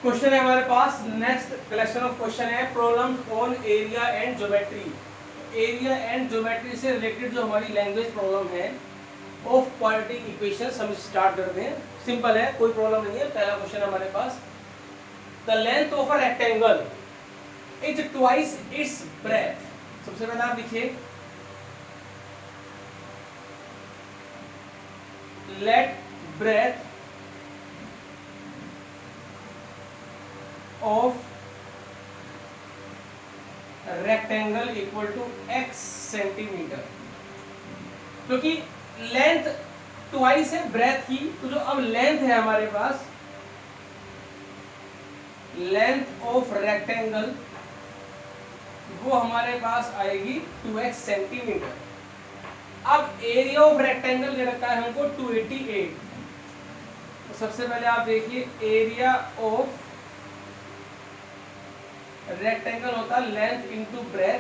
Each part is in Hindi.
क्वेश्चन है हमारे पास, नेक्स्ट कलेक्शन ऑफ क्वेश्चन है problem on area and geometry. Area and geometry से रिलेटेड जो हमारी लैंग्वेज प्रॉब्लम है ऑफ क्वाड्रेटिक इक्वेशंस, हम स्टार्ट करते हैं। सिंपल है, कोई प्रॉब्लम नहीं है। पहला क्वेश्चन है हमारे पास, the length of a rectangle is twice its breadth. सबसे पहले आप लिखिए, let breadth of rectangle equal to x centimetre. क्योंकि लेंथ ट्वाइस है ब्रेथ की, तो जो अब लेंथ है हमारे पास, लेंथ ऑफ रेक्टेंगल वो हमारे पास आएगी 2x सेंटीमीटर। अब एरिया ऑफ रेक्टेंगल दे रखा है हमको 288। तो सबसे पहले आप देखिए, एरिया ऑफ रेक्टेंगल होता है लेंथ इनटू ब्रेथ।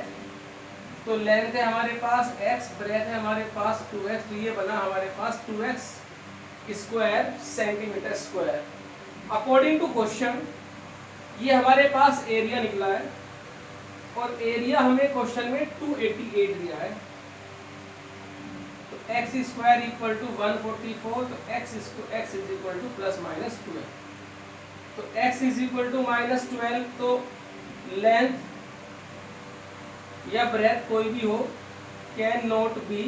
तो लेंथ है हमारे पास x, ब्रेथ है हमारे पास 2x, तो ये बना हमारे पास 2x square centimetre square. According to question ये हमारे पास एरिया निकला है, और एरिया हमें क्वेश्चन में 288 दिया है। तो x स्क्वायर इक्वल टू 144, तो x is equal to plus minus 12। तो x is equal to minus 12, तो लेंथ या ब्रेथ कोई भी हो कैन नॉट बी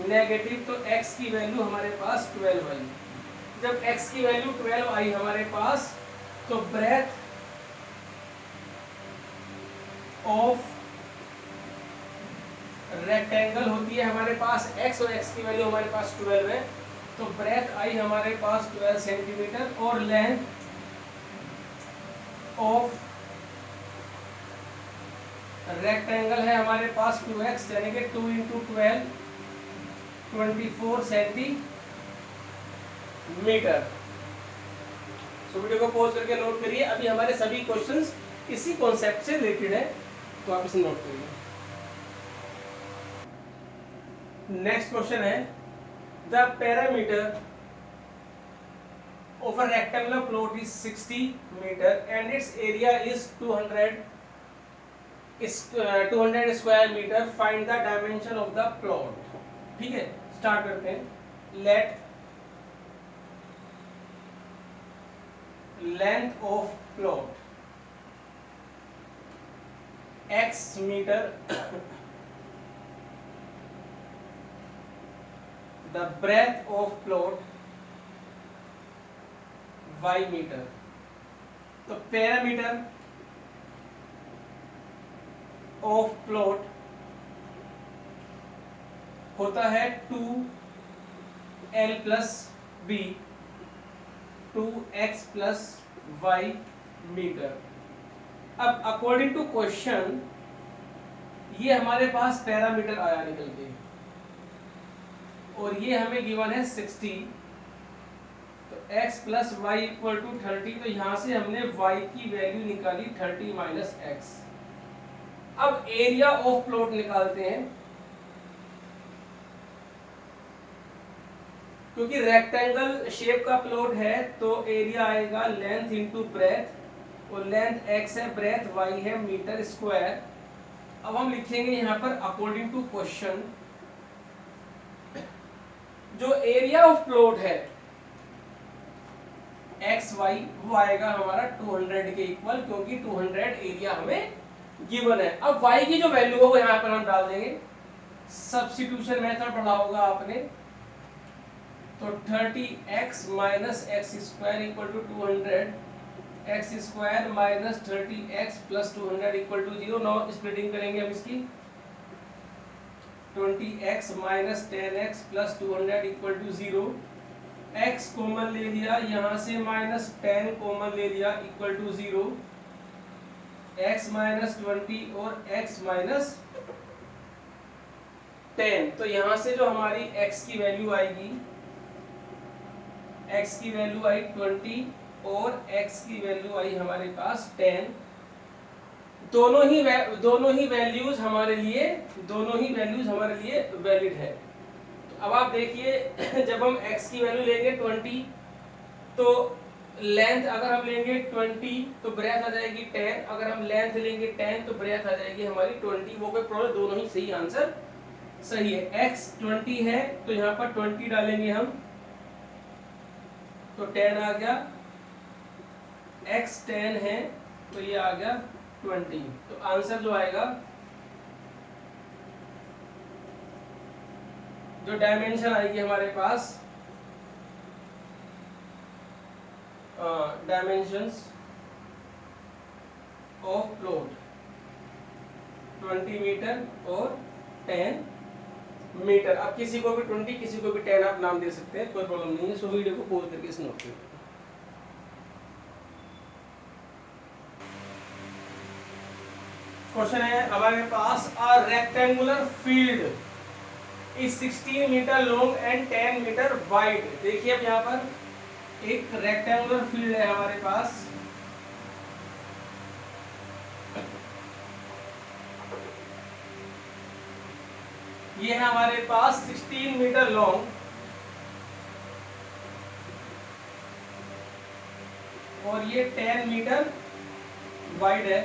नेगेटिव। तो x की वैल्यू हमारे पास 12 आई। जब x की वैल्यू 12 आई हमारे पास, तो ब्रेथ ऑफ रेक्टेंगल होती है हमारे पास x, और x की वैल्यू हमारे पास 12 है, तो ब्रेथ आई हमारे पास 12 सेंटीमीटर, और लेंथ ऑफ रेक्टेंगल है हमारे पास 2x, यानी कि 2 इंटू 12 24 सेंटीमीटर। सो वीडियो को पॉज करके नोट करिए। अभी हमारे सभी क्वेश्चंस इसी कॉन्सेप्ट से रिलेटेड है, तो आप इसे नोट करिए। नेक्स्ट क्वेश्चन है, the parameter of a rectangular plot is 60 metre and its area is 200 square metre. Find the dimension of the plot. ठीक है, स्टार्ट करते हैं। Let length of plot x metre, the breadth of plot y metre. तो पैरामीटर ऑफ प्लॉट होता है 2l plus b 2x plus y metre. अब अकॉर्डिंग टू क्वेश्चन ये हमारे पास पैरामीटर आया निकल के, और ये हमें गिवन है 60। तो x plus y equal to 30, तो यहां से हमने y की वैल्यू निकाली 30 माइनस एक्स। अब एरिया ऑफ प्लॉट निकालते हैं, क्योंकि रेक्टेंगल शेप का प्लॉट है, तो एरिया आएगा लेंथ इंटू ब्रेथ, और लेंथ x है, ब्रेथ y है, मीटर स्क्वायर। अब हम लिखेंगे यहाँ पर अकॉर्डिंग टू क्वेश्चन, जो एरिया ऑफ प्लॉट है एक्स वाई वो आएगा हमारा 200 के इक्वल, क्योंकि 200 एरिया हमें गिवन है। अब y की जो वैल्यू है वो यहाँ पर हम डाल देंगे, सब्स्टिट्यूशन मेथड पढ़ा होगा आपने। तो 30x minus x square equal to 200, x square minus 30x plus 200 equal to 0। Now splitting करेंगे हम इसकी, 20x minus 10x plus 200 equal to 0। x common ले लिया, यहाँ से माइनस 10 कॉमन ले लिया इक्वल टू 0। x माइनस 20 और x माइनस 10। तो यहाँ से जो हमारी x की वैल्यू आएगी, x की वैल्यू आई 20 और x की वैल्यू आई हमारे पास 10। दोनों ही वैल्यूज हमारे लिए वैलिड है। तो अब आप देखिए, जब हम x की वैल्यू लेंगे 20, तो लेंथ अगर हम लेंगे 20 तो ब्रेथ आ जाएगी 10, अगर हम लेंथ लेंगे 10 तो ब्रेथ आ जाएगी हमारी 20। वो कोई प्रॉब्लम, दोनों ही सही, आंसर सही है। x 20 है तो यहाँ पर 20 डालेंगे हम, तो 10 आ गया। x 10 है तो ये आ गया 20। तो आंसर जो आएगा, जो डायमेंशन आएगी हमारे पास, डायमेंशंस ऑफ प्लॉट 20 मीटर और 10 मीटर। अब किसी को भी 20 किसी को भी 10 आप नाम दे सकते हैं, कोई प्रॉब्लम नहीं है। सो वीडियो को पॉज करके इस नोट करें। क्वेश्चन है हमारे पास, a rectangular field is 16 metre long and 10 metre wide. देखिए अब यहाँ पर एक रेक्टेंगुलर फील्ड है हमारे पास, ये है हमारे पास 16 मीटर लॉन्ग और ये 10 मीटर वाइड है।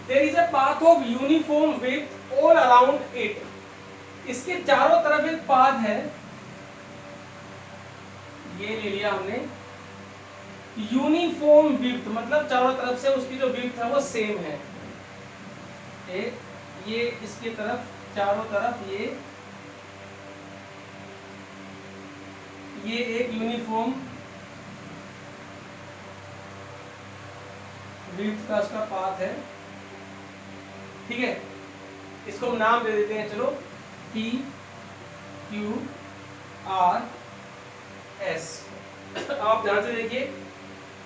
There is a path of uniform width all around it. इसके चारों तरफ एक पाथ है, ये ले लिया हमने। यूनिफॉर्म विड्थ मतलब चारों तरफ से उसकी जो विड्थ है वो सेम है। ये इसकी तरफ, चारों तरफ ये एक यूनिफॉर्म विड्थ का उसका पाथ है, ठीक है। इसको हम नाम दे देते हैं, चलो P Q R S। आप ध्यान से देखिए,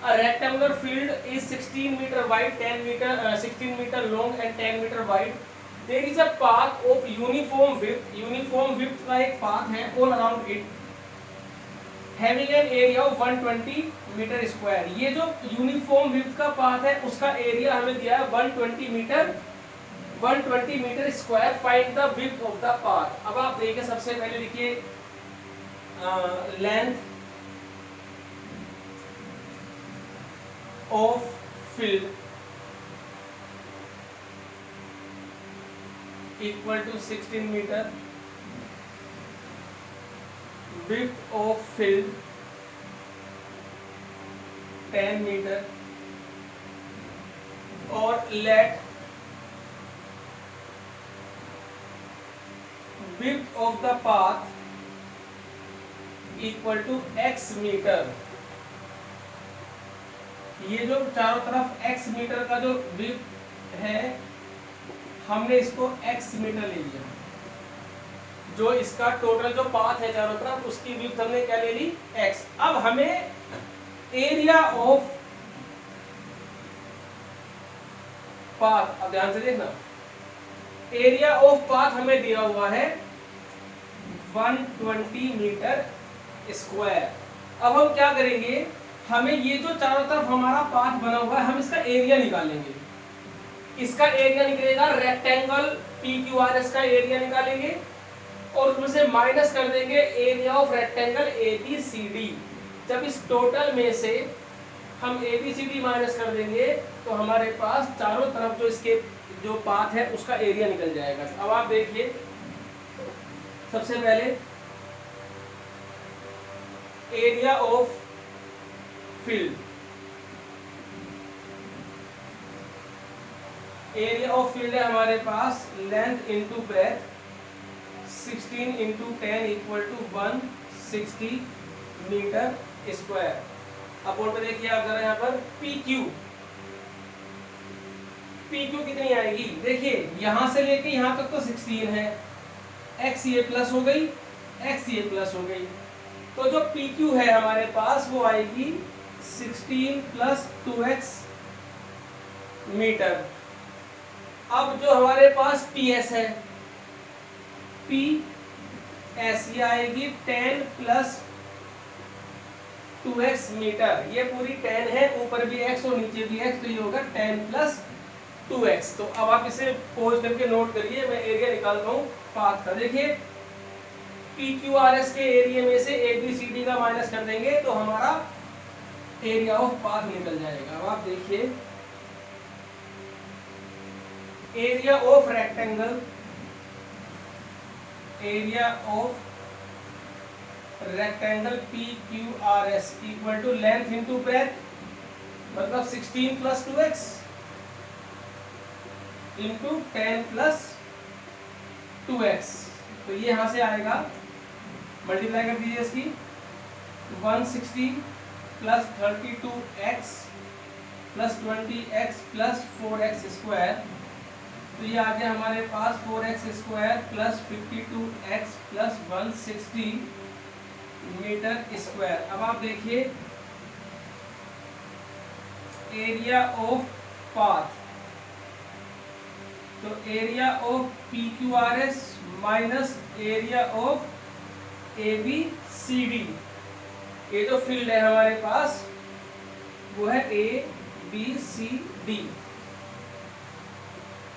a rectangular field is 16 meter wide, 16 meter long and 10 meter wide. There is a path of uniform width, uniform width का एक path है all around it, having an area of 120 metre square. ये जो यूनिफॉर्म विड्थ का पाथ है उसका एरिया हमें दिया है 120 metre square. Find the width of the path. अब आप देखिए, सबसे पहले लिखिए length of field equal to 16 metre, width of field 10 metre, और let width of the path equal to x metre. ये जो चारों तरफ x मीटर का जो width है, हमने इसको x मीटर ले लिया। जो इसका टोटल जो पाथ है चारों तरफ, उसकी width हमने क्या ले ली, x। अब हमें एरिया ऑफ पाथ, अब ध्यान से देखना, एरिया ऑफ पाथ हमें दिया हुआ है 120 मीटर स्क्वायर। अब हम क्या करेंगे, हमें ये जो चारों तरफ हमारा पाथ बना हुआ है, हम इसका एरिया निकालेंगे। इसका एरिया निकलेगा रेक्टेंगल PQRS का एरिया निकालेंगे और उसमें से माइनस कर देंगे एरिया ऑफ रेक्टेंगल ABCD। जब इस टोटल में से हम ABCD माइनस कर देंगे तो हमारे पास चारों तरफ जो इसके जो पाथ है उसका एरिया निकल जाएगा। अब आप देखिए, सबसे पहले area of field, area of field है हमारे पास length into breadth, 16 into 10 equal to 160 metre square. अब बोर्ड पे देखिए आप जरा, यहाँ पर PQ कितनी आएगी, देखिए यहां से लेके यहां तक तो 16 है, x ये प्लस हो गई, x ये प्लस हो गई, तो जो PQ है हमारे पास वो आएगी 16 प्लस 2x मीटर। अब जो हमारे पास PS है, PS ये आएगी 10 प्लस 2x मीटर। ये पूरी 10 है, ऊपर भी x और नीचे भी x, तो ये होगा 10 प्लस 2x। तो अब आप इसे पोज करके नोट करिए, मैं एरिया निकालता हूँ पाथ का। देखिए PQRS के एरिया में से ABCD का माइनस कर देंगे तो हमारा एरिया ऑफ पाथ निकल जाएगा। अब आप देखिए area of rectangle, area of rectangle PQRS equal to length into breadth, मतलब 16 plus 2x into 10 plus 2x। तो ये यहां से आएगा, मल्टीप्लाई कर दीजिए इसकी, 160 plus 32x plus 20x plus 4x square. तो ये आ गया हमारे पास 4x square plus 52x plus 160 metre square. अब आप देखिए एरिया ऑफ पाथ, तो area of PQRS minus area of ABCD, ये जो फील्ड है हमारे पास वो है ABCD।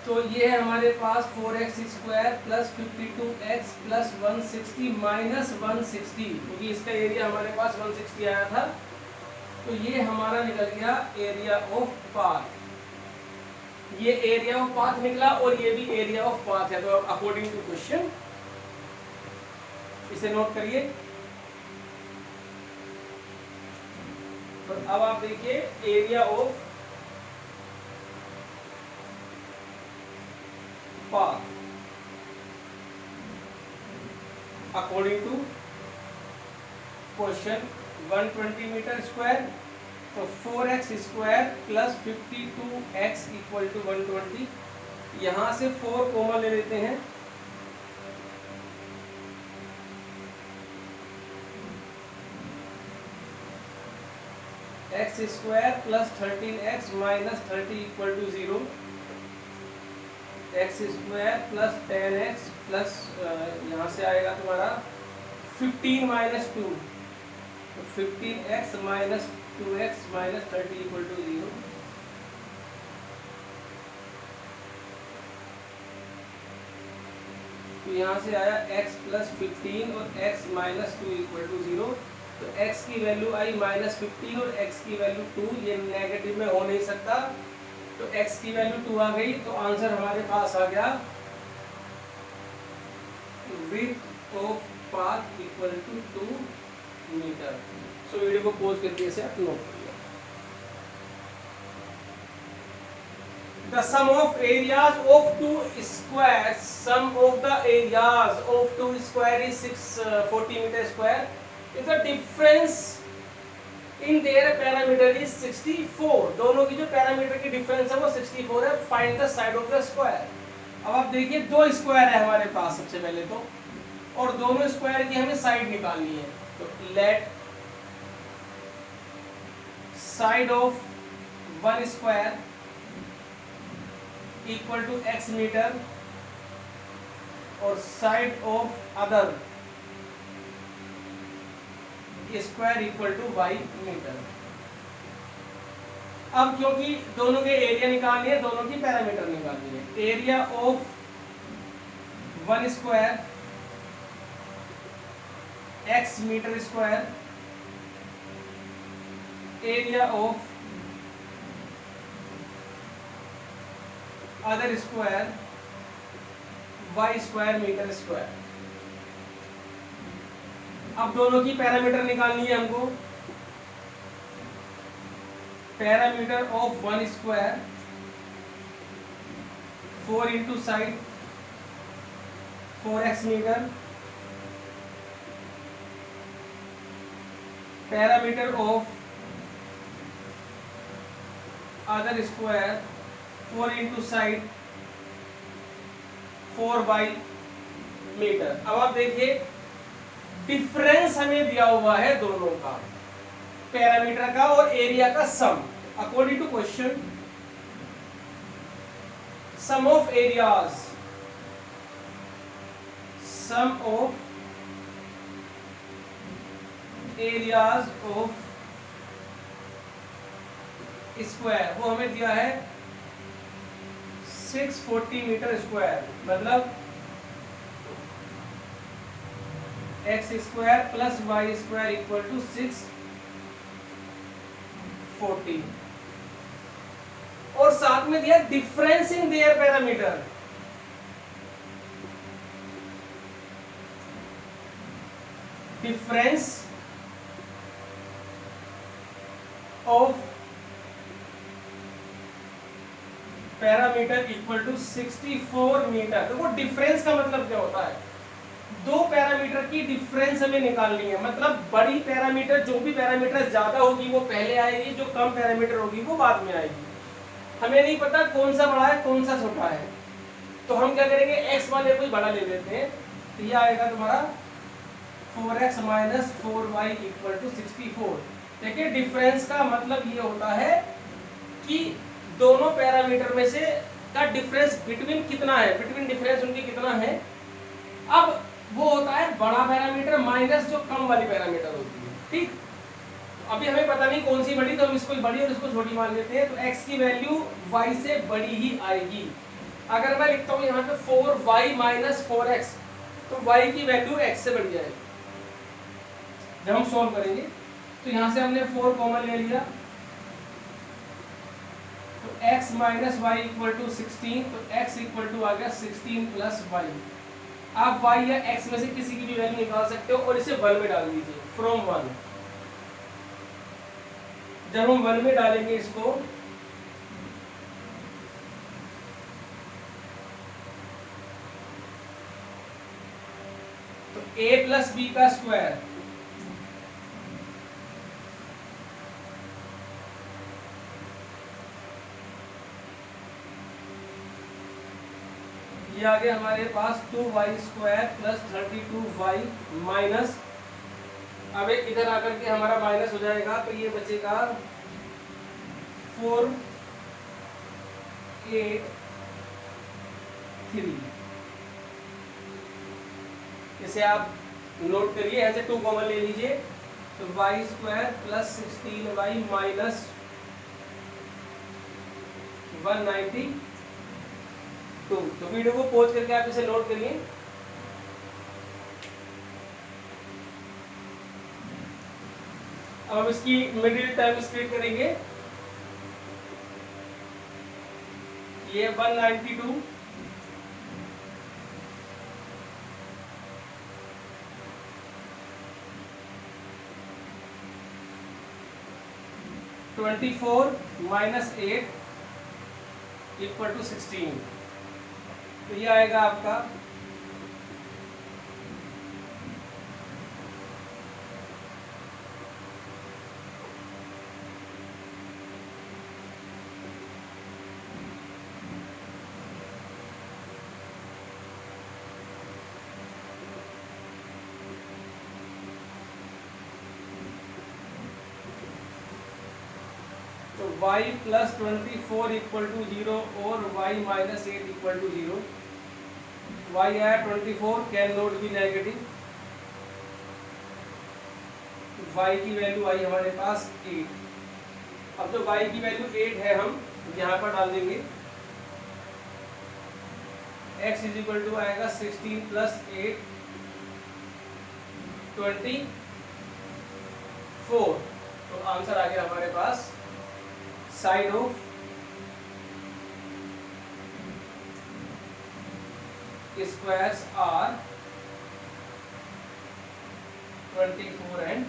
तो ये है हमारे पास 4x square plus 52x plus 160 minus 160, क्योंकि इसका एरिया हमारे पास 160 आया था। तो ये हमारा निकल गया एरिया ऑफ पाथ, ये एरिया ऑफ पाथ निकला और ये भी एरिया ऑफ पाथ है। तो अकॉर्डिंग टू क्वेश्चन इसे नोट करिए। तो अब आप देखिए area of path according to question 120 metre square, तो 4x square plus 52x equal to 120। यहां से 4 कॉमन ले लेते हैं, x square plus 13x minus 30 equal to 0, x square plus 10x plus यहाँ से आएगा तुम्हारा 15 माइनस 2, तो 15x minus 2x minus 30 equal to 0। तो यहाँ से आया x प्लस 15 और x माइनस 2 इक्वल टू 0। तो x की वैल्यू आई माइनस 15 और x की वैल्यू 2, ये नेगेटिव में हो नहीं सकता, तो x की वैल्यू 2 आ गई। तो आंसर हमारे पास आ गया width of path equal to 2 metre. So video को पॉज करके इसे आप नोट करिए। The sum of areas of two squares, sum of the areas of two square is 640 meter square. If the difference in their parameter is 64, दोनों की जो पैरामीटर की डिफरेंस है वो 64 है। Find the side of the square। अब आप देखिए दो स्क्वायर है हमारे पास सबसे पहले तो, और दोनों स्क्वायर की हमें साइड निकालनी है। तो let side of one square equal to x metre और side of other square equal to y metre. अब क्योंकि दोनों के एरिया निकालनी है, दोनों की पैरामीटर निकालनी है। Area of one square x metre square, area of other square y square metre square. अब दोनों की पैरामीटर निकालनी है हमको। Parameter of one square 4 into side 4x metre, parameter of other square 4 into side 4y metre. अब आप देखिए डिफरेंस हमें दिया हुआ है दोनों का, पैरामीटर का और एरिया का sum. According to question sum of areas, sum of areas of square वो हमें दिया है 640 मीटर स्क्वायर, मतलब x square plus y square equal to 640 और साथ में दिया difference in their perimeter. Difference of perimeter equal to 64 metre. देखो डिफरेंस का मतलब क्या होता है, दो पैरामीटर की डिफरेंस हमें निकालनी है। मतलब बड़ी पैरामीटर, जो भी पैरामीटर ज्यादा होगी वो पहले आएगी, जो कम पैरामीटर होगी वो बाद में आएगी। हमें नहीं पता कौन सा बड़ा है कौन सा छोटा है, तो हम क्या करेंगे, x वाले को ही बड़ा ले लेते हैं। तो ये आएगा तुम्हारा 4x minus 4y equal to 64। देखिए डिफरेंस का मतलब ये होता है कि दोनों पैरामीटर में से का डिफरेंस बिटवीन कितना है, बिटवीन डिफरेंस उनके कितना है। अब वो होता है बड़ा पैरामीटर माइनस जो कम वाली पैरामीटर होती है, ठीक। अभी हमें पता नहीं कौन सी बड़ी, तो हम इसको बड़ी और इसको छोटी मान लेते हैं। तो x की वैल्यू y से बड़ी ही आएगी। अगर मैं लिखता हूँ यहाँ पे 4y माइनस 4x, तो y की वैल्यू x से बढ़ जाएगी। जब हम सॉल्व करेंगे तो यहाँ से हमने 4 कॉमन ले लिया, तो x minus y equal to 16, तो x इक्वल टू आ गया 16 प्लस वाई। आप y या x में से किसी की भी वैल्यू निकाल सकते हो और इसे 1 में डाल दीजिए, फ्रॉम 1। जब हम 1 में डालेंगे इसको, तो a प्लस बी का स्क्वायर ये आ गया हमारे पास 2y square plus 32y minus, अब एक इधर आकर के हमारा माइनस हो जाएगा, तो ये बचेगा 4 8 3। इसे आप नोट करिए, ऐसे 2 कॉमन ले लीजिए, तो y square plus 16y minus 192। तो वीडियो को पॉज करके आप इसे नोट करिए। अब हम इसकी मिडिल टर्म स्प्लिट करेंगे, ये 192 24 माइनस 8 इक्वल टू 16। तो ये आएगा आपका y प्लस 24 इक्वल टू 0 और y माइनस 8 इक्वल टू 0। y आया 24, can not be negative. y की वैल्यू आई हमारे पास 8। अब जो y की वैल्यू 8 है हम यहाँ पर डाल देंगे, x इज इक्वल टू आएगा 16 प्लस 8 24। तो आंसर आ गया हमारे पास side of squares are 24 and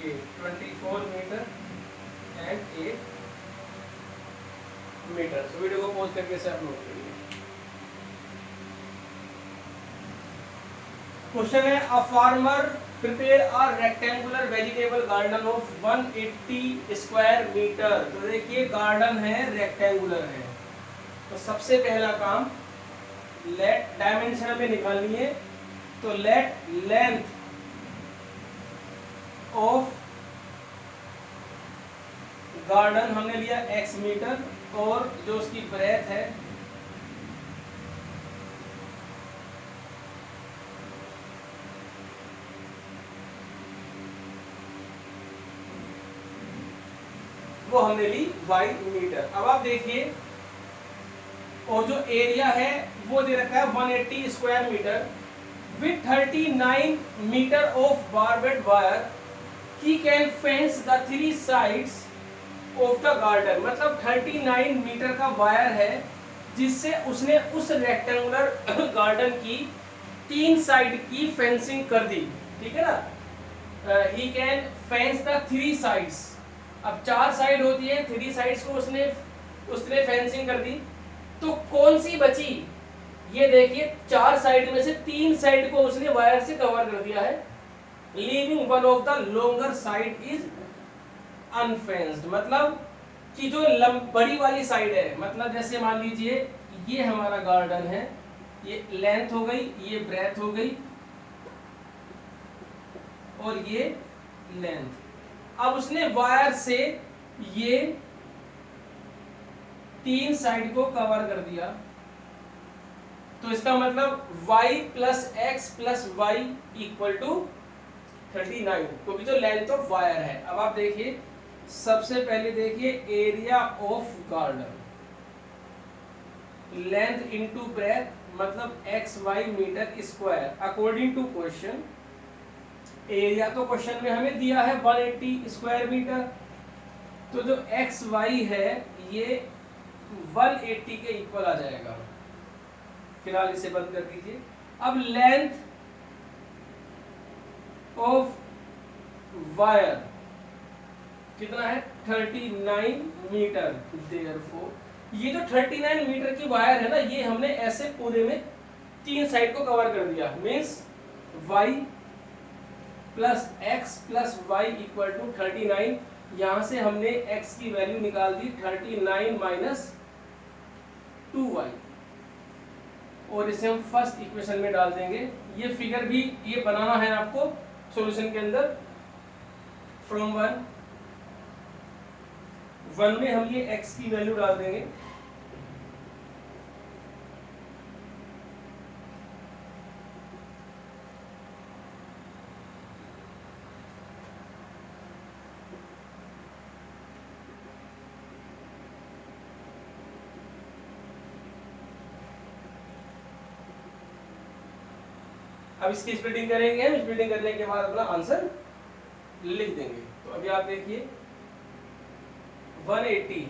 8, 24 metre and 8 metre. तो वीडियो को पॉज करके से आप नोट करिए। क्वेश्चन है, a farmer prepare a rectangular vegetable garden of 180 square metre. तो देखिए गार्डन है, रेक्टेंगुलर है, तो सबसे पहला काम लेट डायमेंशन हमें निकालनी है। तो लेट लेंथ ऑफ गार्डन हमने लिया x मीटर, और जो उसकी ब्रेथ है वो हमने ली y मीटर। अब आप देखिए, और जो एरिया है वो दे रखा है 180 square metre, with 39 meter of barbed wire he can fence the three sides of the garden। मतलब 39 मीटर का वायर है जिससे उसने उस रेक्टेंगुलर गार्डन की 3 साइड की फेंसिंग कर दी, ठीक है ना। He can fence the 3 sides. अब 4 साइड होती है, 3 साइड्स को उसने फेंसिंग कर दी, तो कौन सी बची? ये देखिए 4 साइड में से 3 साइड को उसने वायर से कवर कर दिया है। Leaving one of the longer side is unfenced, मतलब कि जो बड़ी वाली साइड है, मतलब जैसे मान लीजिए ये हमारा गार्डन है, ये लेंथ हो गई, ये ब्रेथ हो गई और ये लेंथ। अब उसने वायर से ये 3 साइड को कवर कर दिया, तो इसका मतलब y plus x plus y equal to 39, क्योंकि जो लेंथ ऑफ वायर है। अब आप देखिए, सबसे पहले देखिए area of garden, length into breadth, मतलब x y metre square according to question. Area तो क्वेश्चन में हमें दिया है 180 स्क्वायर मीटर, तो जो एक्स वाई है ये 180 के इक्वल आ जाएगा। फिलहाल इसे बंद कर दीजिए। अब लेंथ ऑफ वायर कितना है? 39 मीटर। देयरफॉर ये जो 39 मीटर की वायर है ना, ये हमने ऐसे पूरे में 3 साइड को कवर कर दिया। Means y plus x plus y equal to 39। यहां से हमने x की वैल्यू निकाल दी 39 माइनस 2y, और इसे हम फर्स्ट इक्वेशन में डाल देंगे। ये फिगर भी ये बनाना है आपको सॉल्यूशन के अंदर। फ्रॉम वन में हम ये x की वैल्यू डाल देंगे। अब इसकी स्प्लिटिंग करेंगे, हम स्प्लिटिंग करने के बाद अपना आंसर लिख देंगे। तो अभी आप देखिए 180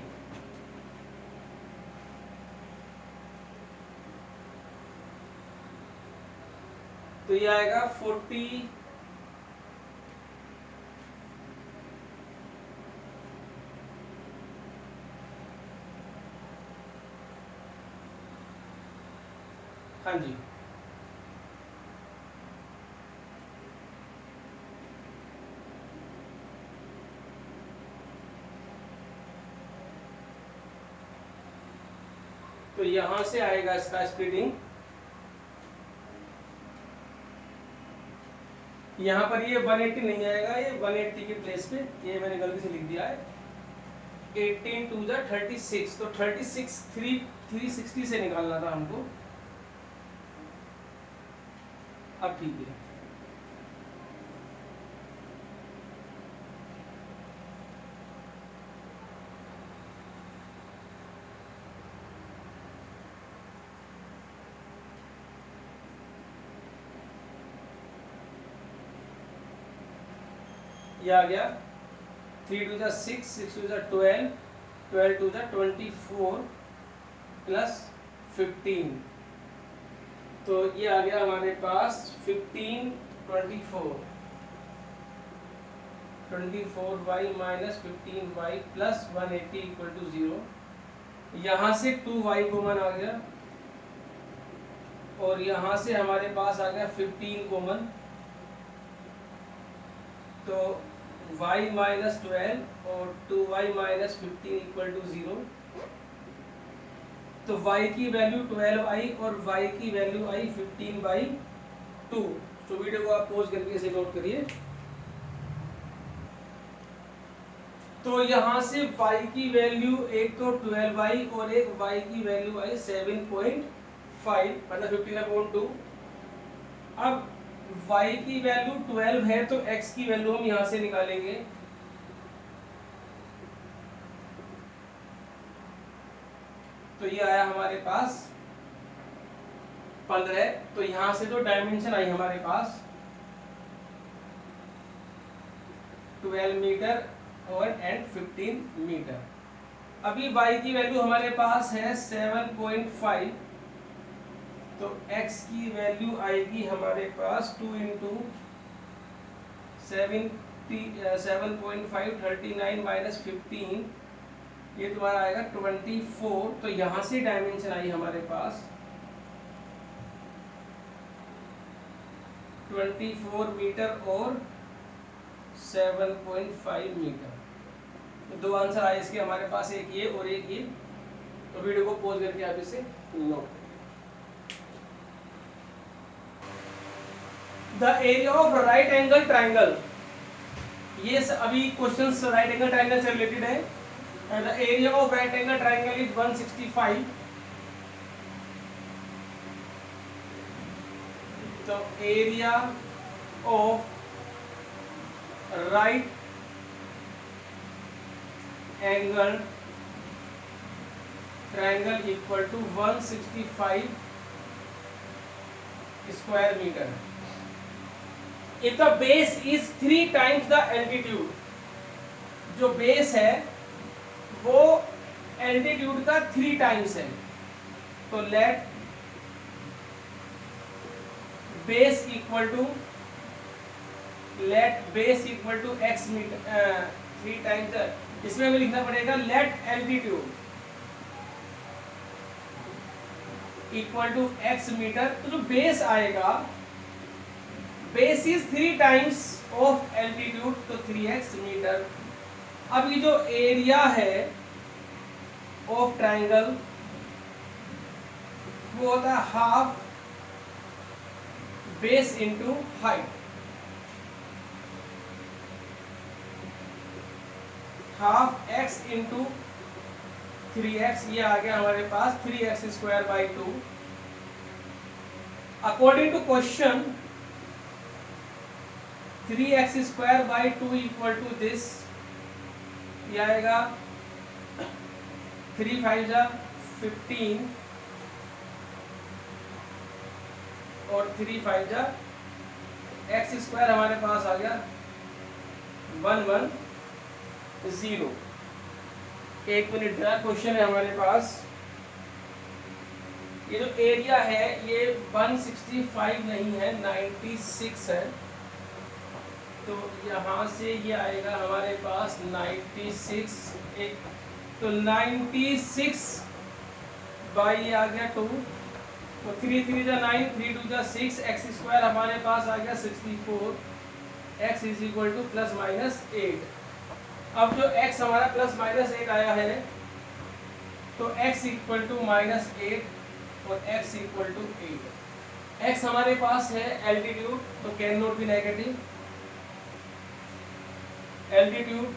तो ये आएगा 40 हाँ जी, तो यहां से आएगा इसका स्प्लिटिंग। यहाँ पर ये 180 नहीं आएगा, ये 180 के प्लेस पे ये मैंने गलती से लिख दिया है 18 टू द 36, तो 36 360 से निकालना था हमको। अब ठीक है, ये आ गया 3 to the 6, 6 to the 12, 12 to the 24 plus 15, तो ये आ गया हमारे पास 15 24y minus 15y plus 180 equal to 0। यहाँ से 2y कॉमन आ गया और यहाँ से हमारे पास आ गया 15 कॉमन, तो y माइनस 12 और 2y माइनस 15 इक्वल टू 0। तो y की वैल्यू 12i और y की वैल्यू आई 15/2। तो वीडियो को आप पॉज करके इसे नोट करिए। तो यहाँ से y की वैल्यू एक तो 12i और एक y की वैल्यू आई 7.5, मतलब 15/2। अब y की वैल्यू 12 है तो x की वैल्यू हम यहाँ से निकालेंगे। तो ये आया हमारे पास 15, तो यहां से जो डायमेंशन आई हमारे पास 12 मीटर और एंड 15 मीटर। अभी y की वैल्यू हमारे पास है 7.5, तो x की वैल्यू आएगी हमारे पास 2 इंटू 7.5 39 माइनस 15, ये तुम्हारा आएगा 24। तो यहां से डायमेंशन आई हमारे पास 24 मीटर और 7.5 मीटर। तो दो आंसर आए इसके हमारे पास, एक ये और एक ये। तो वीडियो को पॉज करके आप इसे note. The area of right angle triangle, ये अभी क्वेश्चंस राइट एंगल ट्राइंगल से रिलेटेड है। The area of right angle triangle is 165। तो area of right angle triangle equal to 165 square metre. If the base is 3 times the altitude, जो बेस है वो एल्टीट्यूड का 3 टाइम्स है, तो let base equal to x metre 3 times. इसमें हमें लिखना पड़ेगा late altitude equal to x metre. तो जो बेस आएगा, base is 3 times of altitude, तो 3x मीटर। अब ये जो एरिया है ऑफ ट्राइंगल वो होता है half base into height. Half x into 3x, ये आ गया हमारे पास 3x square by 2। According to question 3x square by 2 equal to this, ये आएगा 3 5 जा 15 और 3 5 जा x स्क्वायर हमारे पास आ गया 110। एक मिनट का क्वेश्चन है हमारे पास। ये जो एरिया है ये 165 नहीं है, 96 है। तो यहाँ से ये आएगा हमारे पास 96, एक तो 96 बाई ये आ गया 2, तो 3 3 जा 9, 3 2 जा 6, x स्क्वायर हमारे पास आ गया 64, x is equal to plus minus 8। अब जो x हमारा प्लस माइनस 8 आया है, तो x इक्वल टू माइनस 8 और x इक्वल टू 8। x हमारे पास है एल्टीट्यूड, तो can not be negative. Altitude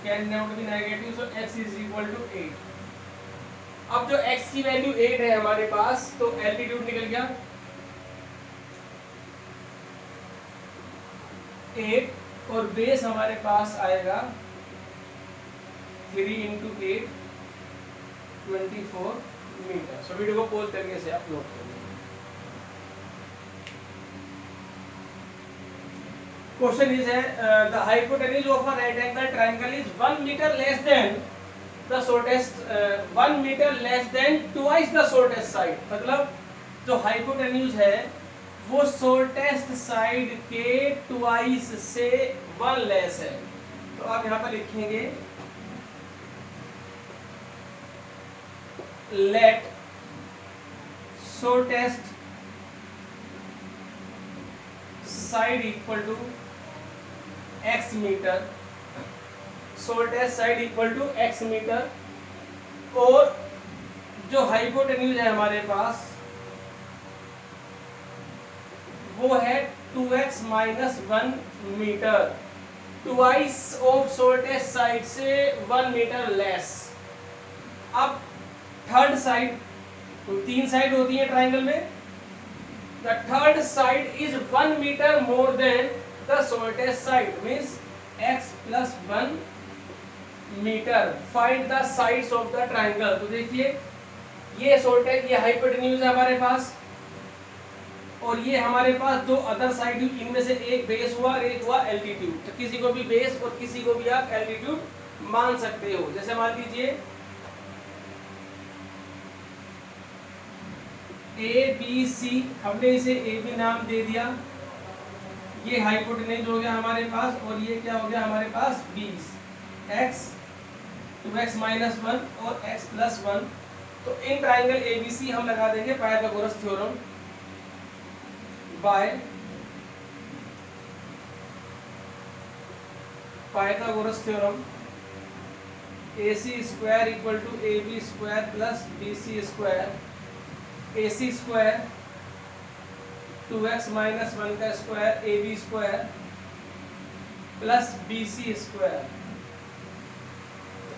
can not be negative, so x is equal to 8। अब जो x की वैल्यू 8 है हमारे पास, तो एल्टीट्यूड निकल गया 8 और बेस हमारे पास आएगा 3 इंटू 8 24 मीटर। सो वीडियो को पॉज करके से आप नोट करें। क्वेश्चन इज है the hypotenuse of a right angle triangle is 1 metre less than the shortest 1 metre less than twice the shortest side. मतलब जो हाइपोटेन्यूज है वो शॉर्टेस्ट साइड के ट्वाइस से 1 लेस है। तो आप यहां पर लिखेंगे let shortest side equal to x metre, shortest side equal to x metre, और जो हाइपोटेन्यूज है हमारे पास वो है 2x minus 1 metre, twice of shortest side से 1 मीटर लेस। अब थर्ड साइड, तो 3 साइड होती है ट्राइंगल में, the third side is 1 metre more than the shortest side, means x plus 1 metre. Find the sides of the triangle. तो देखिए ये शॉर्टेज, ये हाइपोटेन्यूज है हमारे पास, और ये हमारे पास दो अदर साइड, इनमें से एक बेस हुआ और एक हुआ एल्टीट्यूड। तो किसी को भी बेस और किसी को भी आप एल्टीट्यूड मान सकते हो। जैसे मान लीजिए ए बी सी, हमने इसे ए बी नाम दे दिया, ये हाइपोटेन्यूज हो गया हमारे पास, और ये क्या हो गया हमारे पास 20, x 2x माइनस 1 और x प्लस 1। तो इन ट्राइंगल एबीसी हम लगा देंगे Pythagoras theorem by Pythagoras theorem, AC square equal to AB square plus BC square, AC square 2x minus 1 का square AB square plus BC square.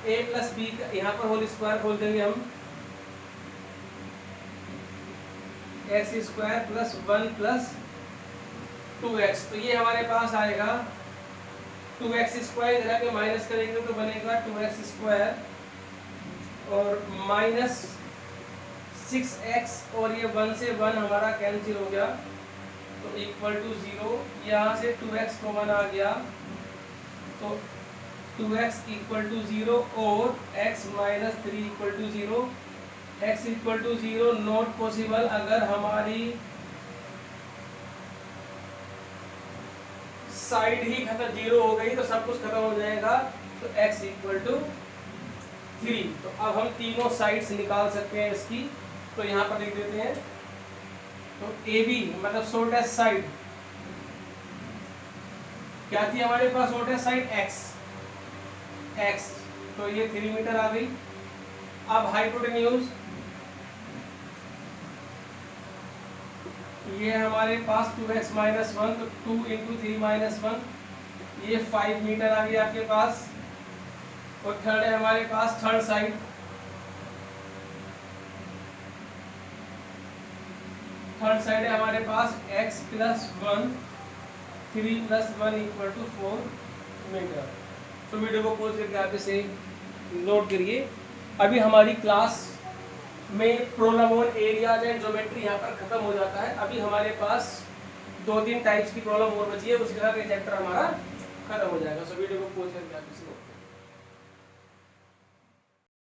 A plus B का यहाँ पर होल स्क्वायर खोल देंगे हम, x square plus 1 plus 2x। तो ये हमारे पास आएगा 2x स्क्वायर, इधर के माइनस करेंगे तो बनेगा 2x स्क्वायर और माइनस 6x, और ये 1 से 1 हमारा कैंसिल हो गया तो इक्वल टू 0। यहाँ से 2x कॉमन आ गया तो 2x इक्वल टू 0 और x minus 3 equal to 0। x equal to 0 not possible, अगर हमारी साइड ही खत्म 0 हो गई तो सब कुछ खत्म हो जाएगा। तो x इक्वल टू 3। तो अब हम तीनों साइड्स निकाल सकते हैं इसकी, तो यहाँ पर लिख देते हैं। तो AB मतलब शॉर्टेस्ट साइड क्या थी हमारे पास, शॉर्टेस्ट साइड x, तो ये 3 मीटर आ गई। अब हाइपोटेन्यूज, ये हमारे पास 2x माइनस 1, तो 2 इंटू 3 माइनस 1, ये 5 मीटर आ गया आपके पास। और थर्ड है हमारे पास थर्ड साइड, है हमारे पास x plus 1, 3 plus 1 equal to 4 metre. तो वीडियो को पॉज करके आप इसे नोट करिए। अभी हमारी क्लास में problem on areas and geometry यहाँ पर खत्म हो जाता है। अभी हमारे पास 2-3 टाइप्स की प्रॉब्लम और बची है, उसके बाद ये चैप्टर हमारा खत्म हो जाएगा। सो वीडियो को पॉज करके आप इसे